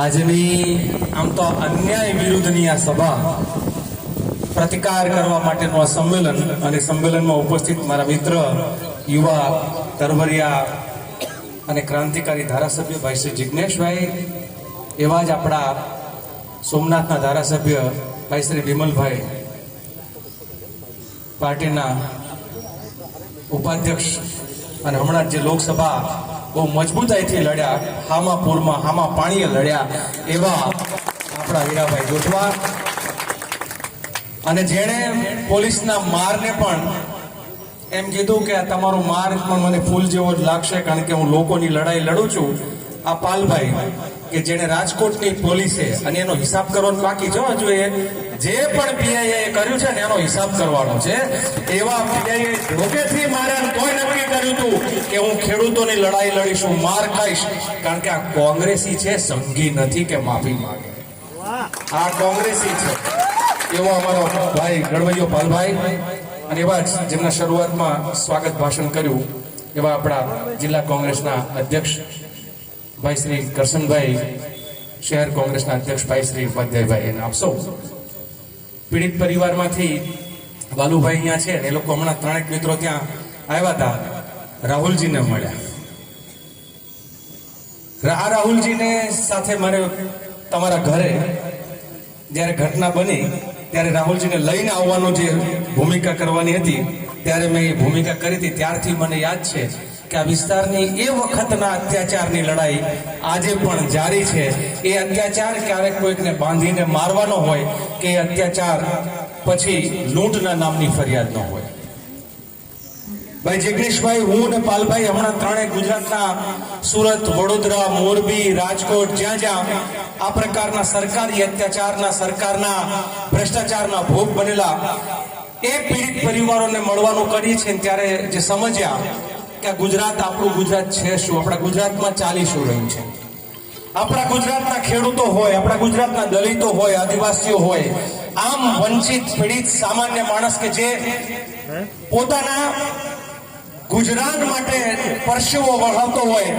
આજની આમ તો અન્યાય વિરુદ્ધની આ સભા પ્રતિકાર કરવા માટેનું આ સંમેલન અને સંમેલનમાં ઉપસ્થિત મારા મિત્ર યુવા તરવરિયા અને ક્રાંતિકારી ધારાસભ્ય ભાઈ શ્રી જિજ્ઞેશભાઈ, એવા જ આપણા સોમનાથના ધારાસભ્ય ભાઈ શ્રી વિમલભાઈ, પાર્ટીના ઉપાધ્યક્ષ અને હમણાં જે લોકસભા બહુ મજબૂતાઈથી લડ્યા, હામા પૂરમાં હામા પાણીએ લડ્યા એવા આપણા વીરાભાઈ જોટવા, અને જેણે પોલીસના મારને પણ એમ કીધું કે આ તમારો માર પણ મને ફૂલ જેવો જ લાગશે કારણ કે હું લોકોની લડાઈ લડું છું, આ પાલભાઈ કે જેણે રાજકોટની પોલીસે, અને એનો હિસાબ કરવાનો બાકી છે હજુ, એ જે પણ પીઆઈએ કર્યું છે ને એનો હિસાબ કરવાનો છે. એવા પીઆઈએ ધોકેથી માર્યા, કોઈ નક્કી કર્યું હતું કે હું ખેડૂતોની લડાઈ લડીશ, હું માર ખાઈશ, કારણ કે આ કોંગ્રેસી છે, સંઘી નથી કે માફી માંગે. આ કોંગ્રેસી છે. એવો અમારો ભાઈ ગણવૈયો પાલભાઈ, અને એવા જ જેમના શરૂઆતમાં સ્વાગત ભાષણ કર્યું એવા આપણા જિલ્લા કોંગ્રેસના અધ્યક્ષ ભાઈ શ્રી કરશનભાઈ, શહેર કોંગ્રેસના અધ્યક્ષ ભાઈ શ્રી ઉપાધ્યાયભાઈ, એને આપશો. પીડિત પરિવારમાંથી વાલુભાઈ અહીંયા છે, એ લોકો હમણાં ત્રણેક મિત્રો ત્યાં આવ્યા હતા, રાહુલજીને મળ્યા. આ રાહુલજીને સાથે મારે તમારા ઘરે જ્યારે ઘટના બની ત્યારે રાહુલજીને લઈને આવવાનું જે ભૂમિકા કરવાની હતી ત્યારે મેં એ ભૂમિકા કરી હતી. ત્યારથી મને યાદ છે કે આ વિસ્તારની એ વખતના અત્યાચારની લડાઈ આજે પણ જારી છે. એ અત્યાચાર ક્યારેક કોઈકને બાંધીને મારવાનો હોય કે અત્યાચાર પછી લૂંટના નામની ફરિયાદ ન હોય. ભાઈ જિગ્નેશભાઈ, હું અને પાલભાઈ હમણાં ત્રણેય ગુજરાતના સુરત, વડોદરા, મોરબી, રાજકોટ, જ્યાં જ્યાં આ પ્રકારના સરકારી અત્યાચારના, સરકારના ભ્રષ્ટાચારના ભોગ બનેલા એ પીડિત પરિવારોને મળવાનું કરીએ છીએ, ત્યારે જે સમજ્યા કે આ ગુજરાત આપણું ગુજરાત છે શું, આપણા ગુજરાતમાં ચાલી શું રહ્યું છે. આપણા ગુજરાતના ખેડૂતો હોય, આપણા ગુજરાતના દલિતો હોય, આદિવાસીઓ હોય, આમ વંચિત પીડિત સામાન્ય માણસ કે જે પોતાના ગુજરાત માટે પરસેવો વહાવતો હોય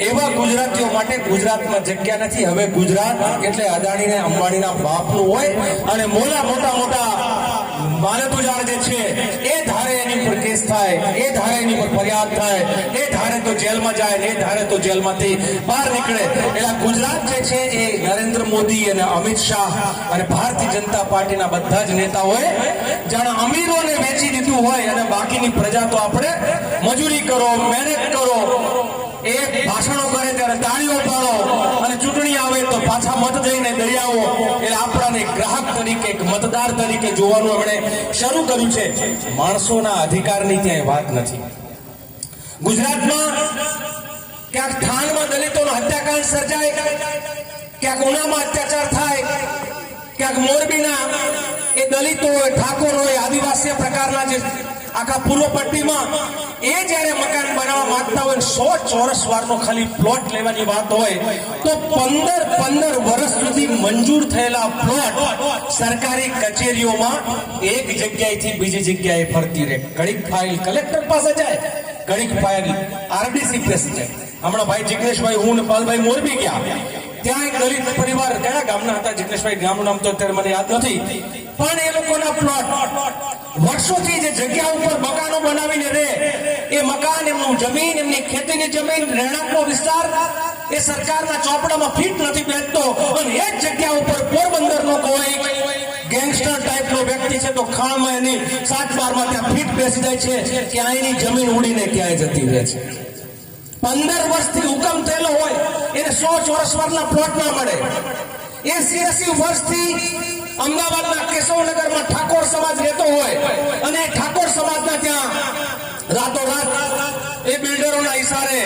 એવા ગુજરાતીઓ માટે ગુજરાતમાં જગ્યા નથી. હવે ગુજરાત એટલે અદાણીને અંબાણીના બાપનું હોય, અને મોટા માલતુજાર જે છે એ ધારે એની પર કેસ થાય, એ ધારે એની પર ફરિયાદ થાય, એ ધારે તો જેલમાં જાય, એ ધારે તો જેલમાંથી બહાર નીકળે. એટલે ગુજરાત જે છે એ નરેન્દ્ર મોદી અને અમિત શાહ અને ભારતીય જનતા પાર્ટીના બધા જ નેતાઓએ જાણે અમીરોને વેચી દીધું હોય, અને બાકીની પ્રજા તો આપણે મજૂરી કરો, મહેનત કરો, એ ભાષણો કરે ત્યારે તાળીઓ પાડો, અને ચૂંટણી આવે તો પાછા મત દઈને દરિયાઓ. એટલે આપણાને ગ્રાહક તરીકે, મતદાર તરીકે જોવાનું એમણે શરૂ કર્યું છે. માણસોના અધિકારની ત્યાં વાત નથી. ગુજરાતમાં ક્યાંક થાનમાં દલિતોનો હત્યાકાંડ સર્જાય, ક્યાંક ઉનામાં અત્યાચાર થાય, ક્યાંક મોરબીના એ દલિતો હોય, ઠાકોર હોય, આદિવાસી પ્રકારના જે આખા પૂર્વ પટ્ટીમાં એ જયારે મકાન બનાવવા માંગતા હોય, 100 ચોરસ વારનો ખાલી પ્લોટ લેવાની વાત હોય તો 15 વર્ષ સુધી મંજૂર થયેલા પ્લોટ સરકારી કચેરીઓમાં એક જગ્યાએથી બીજી જગ્યાએ ફરતી રહે. ઘડીક ફાઇલ કલેક્ટર પાસે જાય, ઘડીક ફાઇલ આરડીસી પાસે જાય. હમણાં ભાઈ જિગ્નેશભાઈ, હું ને પાલભાઈ મોરબી ગયા, ત્યાં એક દલિત પરિવાર, કયા ગામના હતા જિગ્નેશભાઈ, ગામનું નામ તો અત્યારે મને યાદ નથી, પણ એ લોકોના પ્લોટ વર્ષોથી જે જગ્યા ઉપર મકાનો બનાવીને રહે, એ મકાન, એમનું જમીન, એમની ખેતીની જમીન, રહેણાંકનો વિસ્તાર એ સરકારના ચોપડામાં ફિટ નથી બેસતો, અને એ જ જગ્યા ઉપર પોરબંદરનો કોઈ ગેંગસ્ટર ટાઈપનો વ્યક્તિ છે તો ખાણમાં એની 7-12માં ત્યાં ફિટ બેસી જાય છે, ત્યાં એની જમીન ઉડીને ક્યાંય જતી રહે છે. 15 વર્ષથી હુકમ થયેલો હોય એને 100 ચોરસ વારના પ્લોટ ના મળે. 80 વર્ષથી અમદાવાદના કેશવનગરમાં ઠાકોર સમાજ રહેતો હોય, અને ઠાકોર સમાજના ત્યાં રાતોરાત એ બિલ્ડરોના ઈશારે,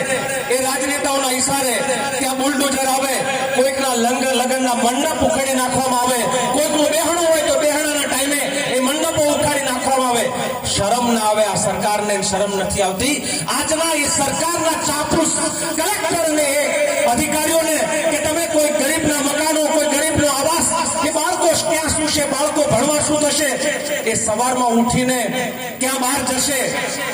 એ રાજનેતાઓના ઈશારે ત્યાં બુલડોઝર આવે, કોઈકના લગ્નના મંડપ ઉખાડી નાખવામાં આવે, કોઈકનું બેહણું હોય તો બેહણાના ટાઈમે એ મંડપો ઉખાડી નાખવામાં આવે. શરમ ના આવે આ સરકારને? શરમ નથી આવતી આજના એ સરકારના ચાપલુસ કલેક્ટરને, અધિકારીઓને, કે તમે કોઈ ગરીબના મકાનો, કોઈ ગરીબનો આવાસ, કે બાળકો બાળકો ક્યાં શું છે, બાળકો ભણવા શું થશે, એ સવારમાં ઉઠીને ક્યાં બહાર જશે,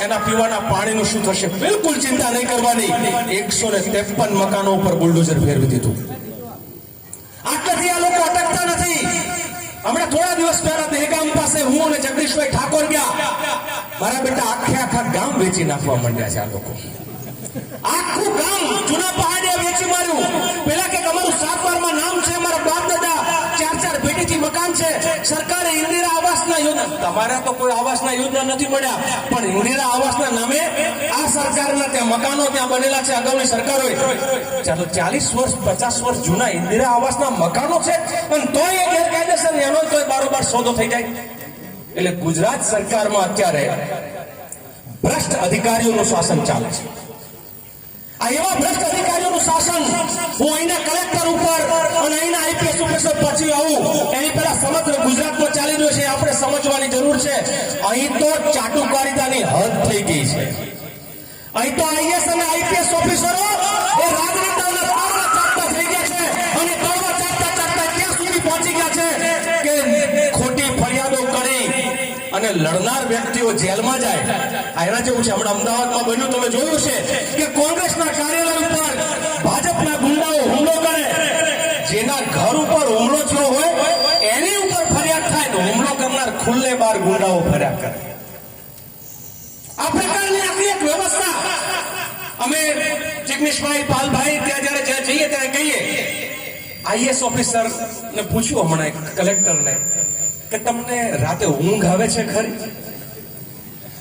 એના પીવાના પાણીનું શું થશે, બિલકુલ ચિંતા નહીં કરવાની. 153 મકાનો ઉપર બુલડોઝર ફેરવી દીધું. આટલાથી આ લોકો અટકતા નથી. હમણાં થોડા દિવસ પહેલા દહેગામ પાસે હું અને જગદીશભાઈ ઠાકોર ગયા. મારા બેટા આખા ગામ વેચી નાખવા માંડ્યા છે આ લોકો. આખું ગામ જૂના પહાડિયા વેચી માર્યું. પેલા કે અમારું 7 વારમાં નામ છે, અમારા બાપ દાદા 4 પેઢીથી મકાન છે. સરકારે ઇન્દિરા આવાસના યોજના, તમારા તો કોઈ આવાસના યોજના નથી મળ્યા, પણ ઇન્દિરા આવાસના નામે આ સરકારના ત્યાં મકાનો ત્યાં બનેલા છે અગાઉની સરકારોએ. ચાલો 40 વર્ષ 50 વર્ષ જૂના ઇન્દિરા આવાસના મકાનો છે, અને તોય એ ગેરકાયદેસર એનો તોય બારોબાર સોદો થઈ જાય. એટલે ગુજરાત સરકારમાં અત્યારે ભ્રષ્ટ અધિકારીઓનું શાસન ચાલે છે. આ એવા ભ્રષ્ટ અધિકારીઓનું શાસન, હું અહીંના કલેક્ટર ઉપર અને અહીંના આઈપીએસ ઓફિસર પછી આવું એની પહેલા સમગ્ર ગુજરાતમાં ચાલી રહ્યો છે, આપણે સમજવાની જરૂર છે. અહીં તો ચાટુકારિતાની હદ થઈ ગઈ છે. અહીં તો આઈએસ અને આઈપીએસ ઓફિસરો એ રાજનેતાઓના તાળવા ચાટતા થઈ ગયા છે, અને તાળવા ચાટતા ક્યાં સુધી પહોંચી ગયા છે કે ખોટી ફરિયાદો કરી અને લડનાર વ્યક્તિઓ જેલમાં જાય. એના જેવું છે. હમણાં અમદાવાદમાં બન્યું, તમે જોયું છે કે કોંગ્રેસના કાર્યાલય ઉપર ભાજપના ગુંડાઓ હુમલો કરે. જેના ઘર ઉપર હુમલો થયો હોય એની ઉપર ફરિયાદ થાય તો હુમલો કરનાર ખુલ્લે બાર ગુંડાઓ ફરિયાદ કરે. આ પ્રકારની આખી એક વ્યવસ્થા. અમે જિગ્નેશભાઈ પાલભાઈ ત્યાં જયારે જઈએ ત્યારે કહીએ, આઈએસ ઓફિસર ને પૂછ્યું હમણાં કલેક્ટરને કે તમને રાતે ઊંઘ આવે છે ખરી?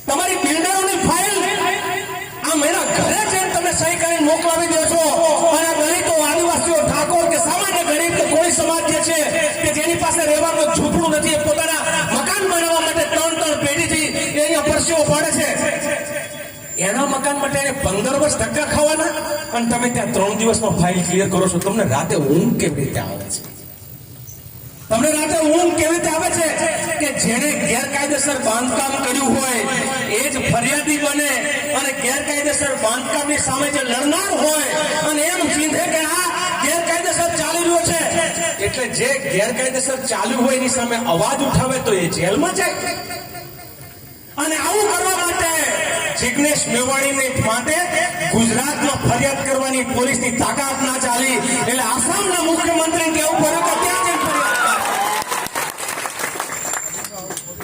તમારી બિલ્ડરોની ફાઇલ આમ એના ઘરે જઈને તમે સહી કરીને મોકલાવી દો છો, અને દલિતો, આદિવાસીઓ, ઠાકોર કે સામાન્ય ગરીબ કે કોઈ સમાજ જે છે કે જેની પાસે રહેવાનું ઝૂંપડું નથી, એ પોતાના મકાન બનાવવા માટે 3 પેઢીથી અહીંયા પરસેવો પાડે છે, એના મકાન માટે એને 15 વર્ષ ધક્કા ખાવાના, અને તમે ત્યાં 3 દિવસમાં ફાઇલ ક્લિયર કરો છો. તમને રાતે ઊંઘ કેવી રીતે આવે છે? તમને રાતે ઊંઘ કેવી રીતે આવે છે કે જેણે ગેરકાયદેસર બાંધકામ કર્યું હોય એ જ ફરિયાદી બને, અને ગેરકાયદેસર બાંધકામની સામે જે લડનાર હોય અને એમ ચીંધે કે આ ગેરકાયદેસર ચાલી રહ્યો છે, એટલે જે ગેરકાયદેસર ચાલ્યું હોય એની સામે અવાજ ઉઠાવે તો એ જેલમાં જાય. અને આવું કરવા માટે જિગ્નેશ મેવાણીને માટે ગુજરાતમાં ફરિયાદ કરવાની પોલીસની તાકાત ના ચાલી, એટલે આસામના મુખ્યમંત્રી કેવું પડે કે ત્યાં જઈને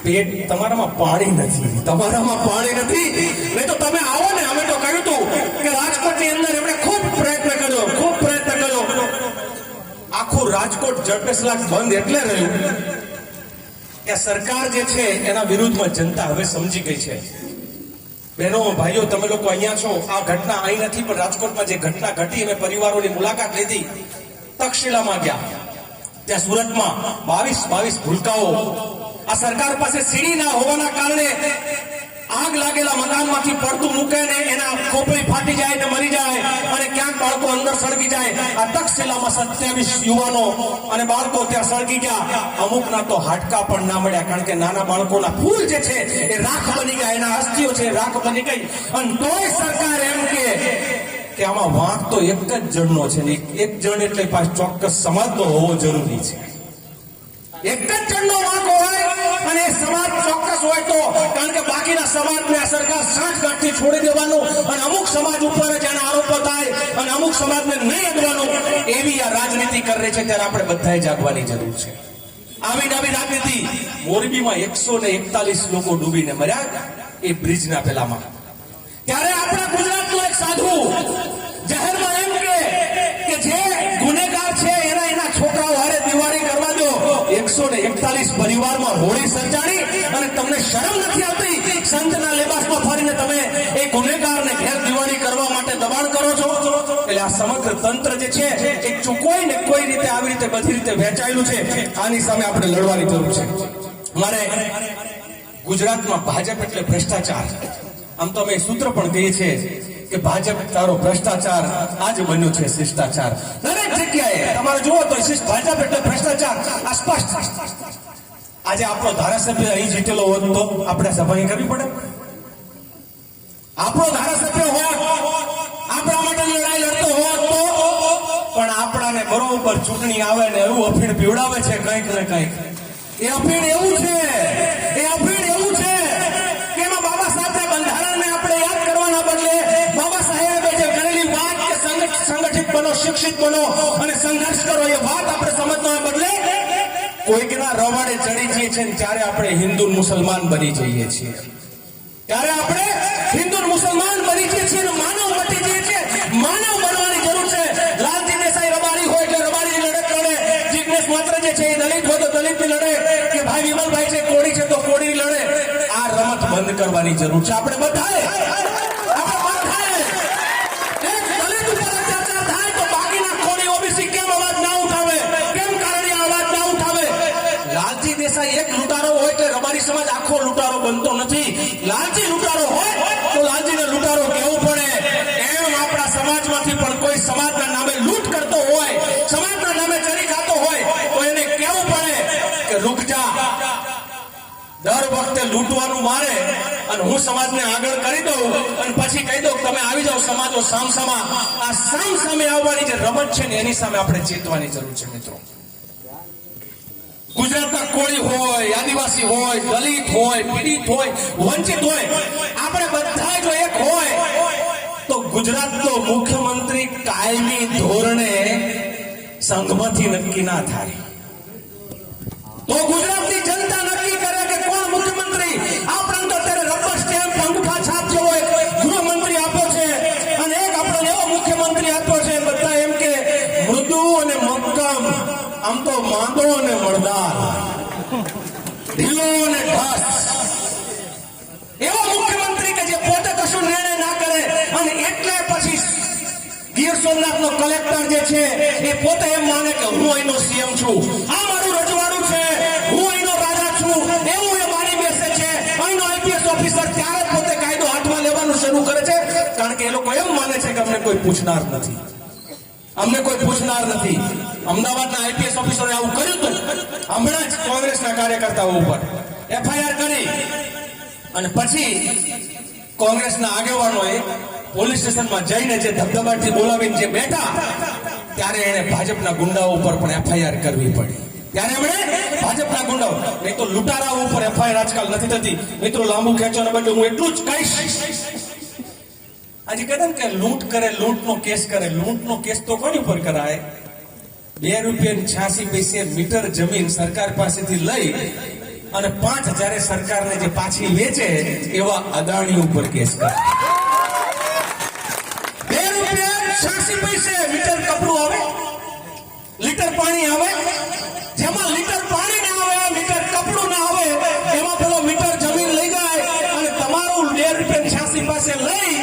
પેટ તમારામાં પાણી નથી, તમારામાં પાણી નથી. નહીં તો તમે આવો ને, અમે તો કહ્યું હતું કે રાજકોટની અંદર એમણે ખૂબ પ્રયત્ન કર્યો. આખું રાજકોટ જડબેસલાક બંધ એટલે રહ્યું કે સરકાર જે છે એના વિરુદ્ધમાં જનતા હવે સમજી ગઈ છે. બહેનો ભાઈઓ, તમે લોકો અહીંયા છો, આ ઘટના અહીં નથી, પણ રાજકોટમાં જે ઘટના ઘટી, અમે પરિવારોની મુલાકાત લીધી. તક્ષશિલામાં ગયા, ત્યાં સુરતમાં 22 ભૂલકાઓ આ સરકાર પાસે સીડી ના હોવાના કારણે આગ લાગેલા મકાનમાંથી પડતું મૂકે ને એના ખોપરી ફાટી જાય ને મરી જાય, અને ક્યાંક બાળકો અંદર સળગી જાય. આ તક્ષશિલામાં 27 યુવાનો અને બાળકો ત્યાં સળગી ગયા. અમુકના તો હાડકા પણ ના મળ્યા, કારણ કે નાના બાળકોના ફૂલ જે છે એ રાખ બની ગયા, એના અસ્થિઓ છે રાખ બની ગઈ. અને તોય સરકાર એમ કે આમાં વાંક તો એક જ જણનો છે ને, એક જણ એટલે પાછો ચોક્કસ સમાજનો હોવો જરૂરી છે. એક જ જણનો વાંક હોય અને સમાજ ચોક્કસ હોય તો, કારણ કે બાકીના સમાજને આ સરકાર સાંઠગાંઠથી છોડી દેવાનું, અને અમુક સમાજ ઉપર જ એના આરોપો થાય અને અમુક સમાજને નહીં અડવાનું, એવી આ રાજનીતિ કરી રહી છે. ત્યારે આપણે બધાએ જાગવાની જરૂર છે. આવી નવી રાજનીતિ. મોરબીમાં 141 લોકો ડૂબીને મર્યા એ બ્રિજના પેલામાં. ત્યારે આપણા ગુજરાતનો એક સાધુ જાહેરમાં એમ કે જે ગુનેગાર છે એના છોકરાઓ હારે દિવાળી કરવા દો. 141 પરિવારમાં હોળી સર્જાણી, અને તમને શરમ નથી આવતી? સંતના લેબાસમાં ફરીને તમે એ ગુનેગારને ઘેર દિવાળી કરવા માટે દબાણ કરો છો. એટલે આ સમગ્ર તંત્ર જે છે એ કોઈ ને કોઈ રીતે આવી રીતે બધી રીતે વહેંચાયેલું છે. આની સામે આપણે લડવાની જરૂર છે. મારે ગુજરાતમાં ભાજપ એટલે ભ્રષ્ટાચાર. આમ તો અમે સૂત્ર પણ કહીએ છીએ કે ભાજપ તારો ભ્રષ્ટાચાર આજ બન્યો છે શિષ્ટાચાર. દરેક જગ્યાએ તમારે જુઓ તો ભાજપ એટલે ભ્રષ્ટાચાર આ સ્પષ્ટ. આજે આપણો ધારાસભ્ય અહીં જીતેલો હોત તો આપણે સભાઈ કરવી પડે? આપણો ધારાસભ્ય હોત, આપણા માટે લડાઈ લડતો હોત તો, પણ આપણાને બરોબર ઉપર ચૂંટણી આવે ને એવું અફીણ પીવડાવે છે કંઈક ને કંઈક. એ અફીણ એવું છે કે એમાં બાબા સાહેબના બંધારણને આપણે યાદ કરવાના બદલે બાબા સાહેબે જે કરેલી વાત કે સંગઠિત બનો, શિક્ષિત બનો અને સંઘર્ષ કરો એ વાત આપણે સમજવાના બદલે કોઈકના રવાડે ચડી જઈએ છીએ ને ત્યારે આપણે હિન્દુ મુસલમાન બની જઈએ છીએ. ત્યારે આપણે હિન્દુ મુસલમાન બની જઈએ છીએ અને માનવ મટી જઈએ છીએ. માનવ બનવાની જરૂર છે. લાલજી દેસાઈ રબારી હોય એટલે રબારીની લડત લડે. જિગ્નેશ માત્ર જે છે એ દલિત હોય તો દલિતની લડે, કે ભાઈ વિમલભાઈ છે કોળી છે તો કોળીની લડે. આ રમત બંધ કરવાની જરૂર છે. આપણે બધાએ એક દલિત ઉપર અત્યાચાર થાય તો બાકીના કોળી ઓબીસી કેમ અવાજ ના ઉઠાવે, કેમ કારણિયા અવાજ ના ઉઠાવે? લાલજી દેસાઈ એક લૂંટારો હોય એટલે રબારી સમાજ આખો લૂંટારો બનતો નથી. લાલજી લૂંટારો હોય તો લાલજીને લૂંટારો કહેવું પડે. એમ આપણા સમાજમાંથી પણ કોઈ સમાજના નામે લૂંટ કરતો હોય, સમાજના નામે ચરી ખાતો હોય તો એને કહેવું પડે કે રૂક જા. દર વખતે લૂંટવાનું મારે અને હું સમાજને આગળ કરી દઉં અને પછી કહી દઉં તમે આવી જાઓ સમાજો સામસામા. આ સામસામે આવવાની જે રમત છે ને એની સામે આપણે ચેતવાની જરૂર છે મિત્રો. ગુજરાતના કોળી હોય, આદિવાસી હોય, દલિત હોય, પીડિત હોય, વંચિત હોય, આપણે બધા જો એક હોય તો ગુજરાતનો મુખ્યમંત્રી કાયમી ધોરણે સંઘમાંથી નક્કી ના થાય. તો ગુજરાતની જનતા નક્કી કરે કે કોણ મુખ્યમંત્રી. આ પ્રાંત અત્યારે રબર સ્ટેમ્પ, અંગૂઠા છાપ જેવો એક ગૃહમંત્રી આપ્યો છે અને એક આપણને એવો મુખ્યમંત્રી આપ્યો છે. બધા એમ કે મૃદુ અને મક્કમ, આમ તો માંદો અને મળદાર, ઢીલો અને ઢાસ, એવો મુખ્યમંત્રી કે જે પોતે કશું નિર્ણય ના કરે અને એટલે પછી ગીર સોમનાથનો કલેક્ટર જે છે એ પોતે એમ માને કે હું અહીંનો સીએમ છું, આ મારું રજવાડું છે, હું અહીંનો રાજા છું, એવું એ માની બેસે છે. અહીંનો આઈપીએસ ઓફિસર ત્યારે પોતે કાયદો હાથમાં લેવાનું શરૂ કરે છે, કારણ કે એ લોકો એમ માને છે કે અમને કોઈ પૂછનાર નથી, અમને કોઈ પૂછનાર નથી. અમદાવાદના આઈપીએસ ઓફિસરે આવું કર્યું હતું. હમણાં જ કોંગ્રેસના કાર્યકર્તાઓ ઉપર એફઆઈઆર કરી અને પછી કોંગ્રેસના આગેવાનોએ પોલીસ સ્ટેશનમાં જઈને જે ધબધબાટથી બોલાવીને જે બેઠા ત્યારે એને ભાજપના ગુંડાઓ ઉપર પણ એફઆઈઆર કરવી પડી. ત્યારે એમણે ભાજપના ગુંડાઓ, નહીં તો લૂંટારાઓ ઉપર એફઆઈઆર આજકાલ નથી થતી. મિત્રો લાંબુ ખેંચવાના બદલે હું એટલું જ કહીશ, આજે કહેતા ને કે લૂંટ કરે, લૂંટનો કેસ કરે. લૂંટનો કેસ તો કોની ઉપર કરાય? ₹2.86 મીટર જમીન સરકાર પાસેથી લઈ અને 5,000 સરકારને જે પાછી વેચે એવા અદાણી ઉપર કેસ કરે. ₹2.86 મીટર કપડું આવે, લીટર પાણી આવે, જેમાં લીટર પાણી ના આવે, મીટર કપડું ના આવે, એમાં પેલો મીટર જમીન લઈ જાય અને તમારું ₹2.86 પાસે લઈ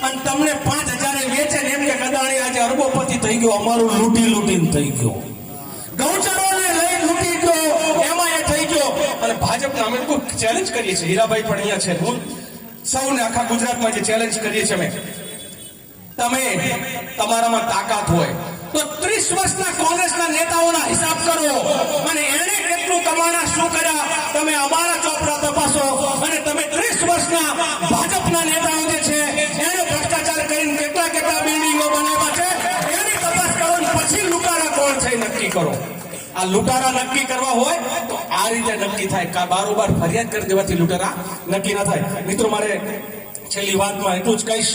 અને તમને 5,000 વેચે ને એમ કે અદાણી આજે અરબોપતિ થઈ ગયો, અમારું લૂંટીને થઈ ગયો, ગૌચરોને લઈ લૂંટી ગયો, એમાં એ થઈ ગયો. અને ભાજપને અમે લોકો ચેલેન્જ કરીએ છીએ, હીરાભાઈ પણ અહીંયા છે, હું સૌને આખા ગુજરાતમાં જે ચેલેન્જ કરીએ છીએ અમે, તમે તમારામાં તાકાત હોય તો 30 વર્ષના કોંગ્રેસના નેતાઓના હિસાબ કરો અને એને કેટલું કમાણા શું કર્યા તમે અમારા ચોપડા તપાસો અને તમે 30 વર્ષના ભાજપના નેતાઓ જે છે એને ભ્રષ્ટાચાર કરીને કેટલા બિલ્ડિંગો બનાવ્યા છે એની તપાસ કરો અને પછી લૂંટારા કોણ છે નક્કી કરો. આ લૂંટારા નક્કી કરવા હોય તો આ રીતે નક્કી થાય. બારોબાર ફરિયાદ કરી દેવાથી લૂંટારા નક્કી ના થાય. મિત્રો મારે છેલ્લી વાતમાં એટલું જ કહીશ,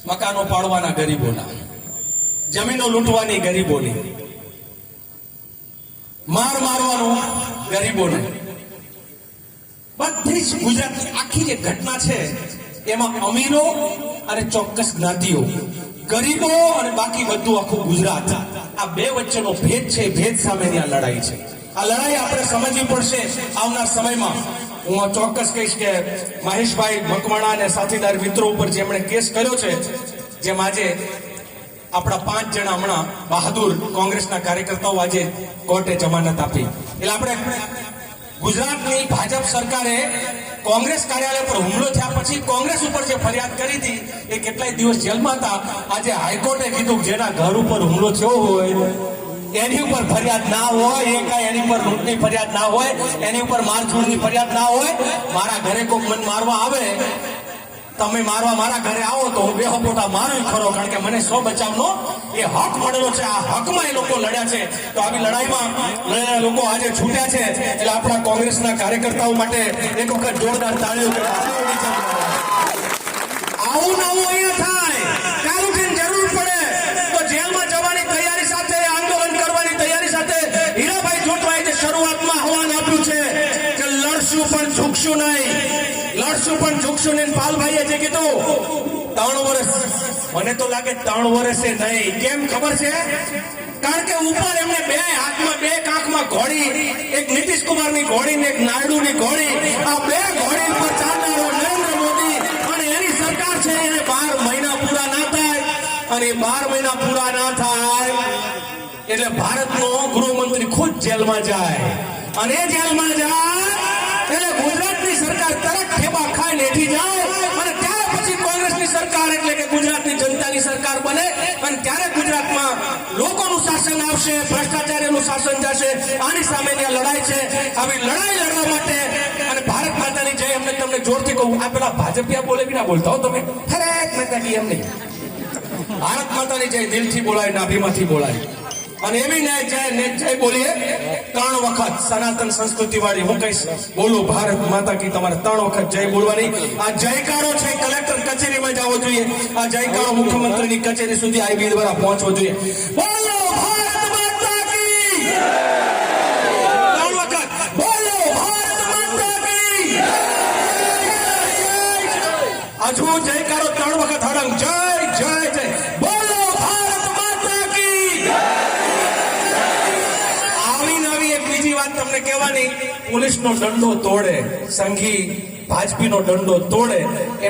મકાનો પાડવાના ગરીબોના, જમીનો લૂંટવાની ગરીબોની, મારવાનું ગરીબોને, બધી જ ગુજરાતની આખી જે ઘટના છે એમાં અમીરો અને ચોક્કસ જ્ઞાતિઓ, ગરીબો અને બાકી બધું આખું ગુજરાત, આ બે વચ્ચેનો ભેદ છે. ભેદ સામેની આ લડાઈ છે. આ લડાઈ આપણે સમજવી પડશે આવનાર સમયમાં. હું ચોક્કસ કહીશ કે મહેશભાઈ મકવાણા અને સાથીદાર મિત્રો ઉપર જેમણે કેસ કર્યો છે, જેમ આજે આપણા 5 જણા હમણાં બહાદુર કોંગ્રેસના કાર્યકર્તાઓ આજે કોર્ટે જમાનત આપી. એટલે આપણે ગુજરાતની ભાજપ સરકારે કોંગ્રેસ કાર્યાલય પર હુમલો થયા પછી કોંગ્રેસ ઉપર જે ફરિયાદ કરી હતી એ કેટલાય દિવસ જેલમાં હતા. આજે હાઈકોર્ટે કીધું જેના ઘર ઉપર હુમલો થયો હોય એની ઉપર ફરિયાદ ના હોય, એ કાંઈ એની ઉપર લૂંટની ફરિયાદ ના હોય, એની ઉપર મારઝૂડની ફરિયાદ ના હોય, મારા ઘરે કોઈ મન મારવા આવે તમે મારવા મારા ઘરે આવો તો હું બે હપોટા મારું ખરો, કારણ કે મને સ્વ બચાવનો એ હક મળેલો છે. આ હકમાં એ લોકો લડ્યા છે. તો આવી લડાઈમાં લડેલા લોકો આજે છૂટ્યા છે, એટલે આપણા કોંગ્રેસના કાર્યકર્તાઓ માટે એક વખત જોરદાર તાળીઓ કરો. આવું નવું અહીંયા થાય, કાલ ઉઠીને જરૂર પડે તો જેલમાં જવાની તૈયારી સાથે, આંદોલન કરવાની તૈયારી સાથે હીરાભાઈ જોટવાએ જે શરૂઆતમાં આહવાન આપ્યું છે કે લડશું પણ ઝૂકશું નહીં, લડશું પણ ઝૂકશું નહીં. પાલભાઈએ જે કીધું 3 વર્ષ, મને તો લાગે 3 વર્ષે નહીં. કેમ ખબર છે? કારણ કે ઉપર એમને બે હાથમાં બે કાંખમાં ઘોડી, એક નીતિશ કુમારની ઘોડી ને એક નાયડુની ઘોડી, આ બે ઘોડી પર ચાલનારો નરેન્દ્ર મોદી અને એની સરકાર છે. એને 12 મહિના પૂરા ના થાય, અને 12 મહિના પૂરા ના થાય એટલે ભારતનો ગૃહમંત્રી ખુદ જેલમાં જાય, અને એ જેલમાં જાય એટલે ગુજરાતની સરકાર તરત ઠેબા ખાઈને હેઠી જાય, અને ત્યાર પછી કોંગ્રેસની સરકાર એટલે કે ગુજરાતની જનતાની સરકાર બને, અને ત્યારે ગુજરાતમાં લોકોનું શાસન આવશે, ભ્રષ્ટાચારીનું શાસન જશે. આની સામેની આ લડાઈ છે. આવી લડાઈ લડવા માટે અને ભારત માતાની જય. એમને તમને જોરથી કહું, આ પેલા ભાજપિયા બોલે કે ના બોલતા હો તમે, ખરેખ માતા કી એમ નહીં. ભારત માતાની જય દિલથી બોલાય, નાભીમાંથી બોલાય, અને એવી ને જય બોલીએ 3 વખત સનાતન સંસ્કૃતિ વાળી. હું કહીશ બોલું ભારત માતા કી, તમારે 3 વખત જય બોલવાની. આ જયકારો છે કલેક્ટર કચેરીમાં જવો જોઈએ, આ જયકારો મુખ્યમંત્રીની કચેરી સુધી આઈબી દ્વારા પહોંચવો જોઈએ. બોલો ભારત માતા કી, 3 વખત બોલો ભારત માતા કી. હજુ જયકારો 3 વખત હડંગ, જય જય જય. બોલો ભારત માતા કી. બીજી વાત તમને કહેવાની, પોલીસનો દંડો તોડે, સંઘી ભાજપીનો દંડો તોડે એમ